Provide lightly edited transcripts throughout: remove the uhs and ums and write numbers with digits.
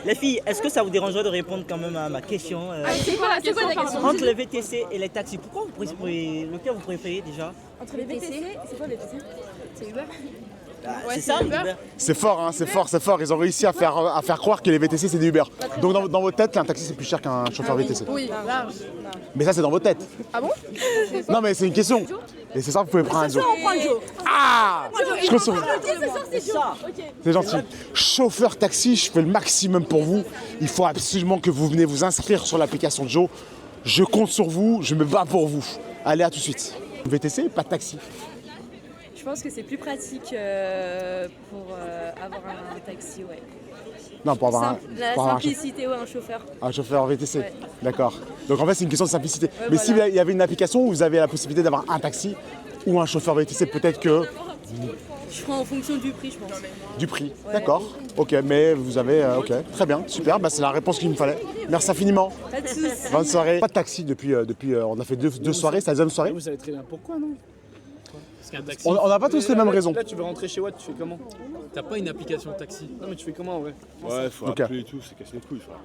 Les filles, est-ce que ça vous dérangerait de répondre quand même à ma question C'est quoi la question? entre les VTC et les taxis, pourquoi vous préférez, lequel vous préférez déjà? Entre les VTC, c'est quoi les VTC? C'est Uber. C'est ça, Uber. C'est fort, hein, c'est fort. Ils ont réussi à faire croire que les VTC c'est des Uber. Donc dans votre tête, un taxi c'est plus cher qu'un chauffeur VTC. Oui, large. Mais ça c'est dans votre tête. Ah bon? Non mais c'est une question. Et c'est ça, vous pouvez prendre un jour. On prend le Joe. Ah, je compte sur vous. C'est ça. C'est gentil. Chauffeur taxi, je fais le maximum pour vous. Il faut absolument que vous venez vous inscrire sur l'application Joe. Je compte sur vous, je me bats pour vous. Allez, à tout de suite. VTC, pas de taxi. Je pense que c'est plus pratique pour avoir un taxi, ouais. Non, pour avoir La pour avoir simplicité, ouais, un chauffeur. un chauffeur VTC. Ouais. D'accord. Donc en fait, c'est une question de simplicité. Mais voilà. s'il y avait une application où vous avez la possibilité d'avoir un taxi ou un chauffeur VTC, peut-être que Je prends en fonction du prix, je pense. du prix. Ouais. D'accord. Ok, mais vous avez. Ok, très bien, super. Bah, c'est la réponse qu'il me fallait. Merci infiniment. Pas de soucis. Bonne soirée. Pas de taxi depuis. On a fait deux soirées, c'est la deuxième soirée. Vous savez très bien pourquoi, non? Parce qu'un taxi, On n'a pas tous les mêmes raisons. Là, tu veux rentrer chez Watt, tu fais comment? t'as pas une application taxi. Non, mais tu fais comment en vrai? Ouais, faut Ok. appeler et tout, c'est casse les couilles, frère.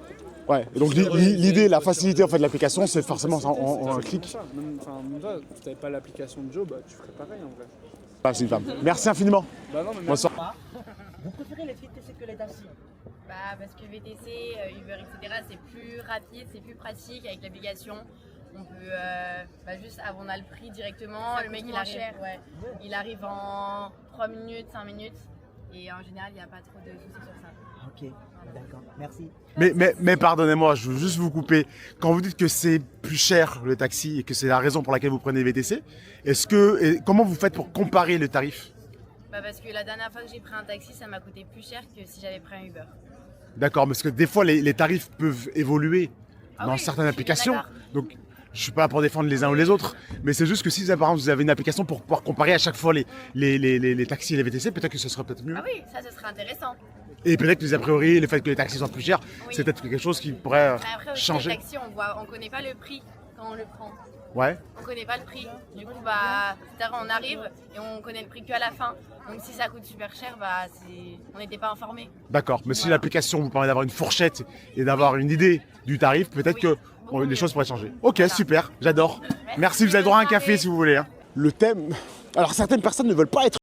Ouais. Et donc l'idée, la facilité en fait de l'application, c'est forcément en un clic. Même toi, si t'avais pas l'application de Joe, bah tu ferais pareil en vrai. Ah, c'est une femme. Merci infiniment. Bah non, mais Bonsoir. Vous préférez les VTC que les taxis? Bah, parce que VTC, Uber, etc., c'est plus rapide, c'est plus pratique avec l'application. On peut juste, on a le prix directement. Le mec, il arrive, il arrive en 3 minutes, 5 minutes. Et en général, il n'y a pas trop de soucis sur ça. Ok, d'accord, merci. Mais pardonnez-moi, je veux juste vous couper. Quand vous dites que c'est plus cher le taxi et que c'est la raison pour laquelle vous prenez VTC, comment vous faites pour comparer le tarif? Bah, parce que la dernière fois que j'ai pris un taxi, ça m'a coûté plus cher que si j'avais pris un Uber. D'accord, parce que des fois les tarifs peuvent évoluer dans oui, certaines je suis bien applications. d'accord. Donc je suis pas là pour défendre les uns ou les autres, mais c'est juste que si par exemple vous avez une application pour pouvoir comparer à chaque fois les taxis et les VTC, peut-être que ce serait peut-être mieux. Ah oui, ça, ce serait intéressant. Et peut-être que les a priori, le fait que les taxis soient plus chers, Oui. c'est peut-être quelque chose qui pourrait Après, aussi, changer. les taxis, on connaît pas le prix quand on le prend. Ouais. On connaît pas le prix. Du coup, c'est-à-dire on arrive et on connaît le prix qu'à la fin. Donc si ça coûte super cher, on n'était pas informé. D'accord, mais si l'application vous permet d'avoir une fourchette et d'avoir une idée du tarif, peut-être que les choses pourraient changer. Ok, super, j'adore. Merci, vous avez droit à un café si vous voulez. Hein. Le thème. Alors certaines personnes ne veulent pas être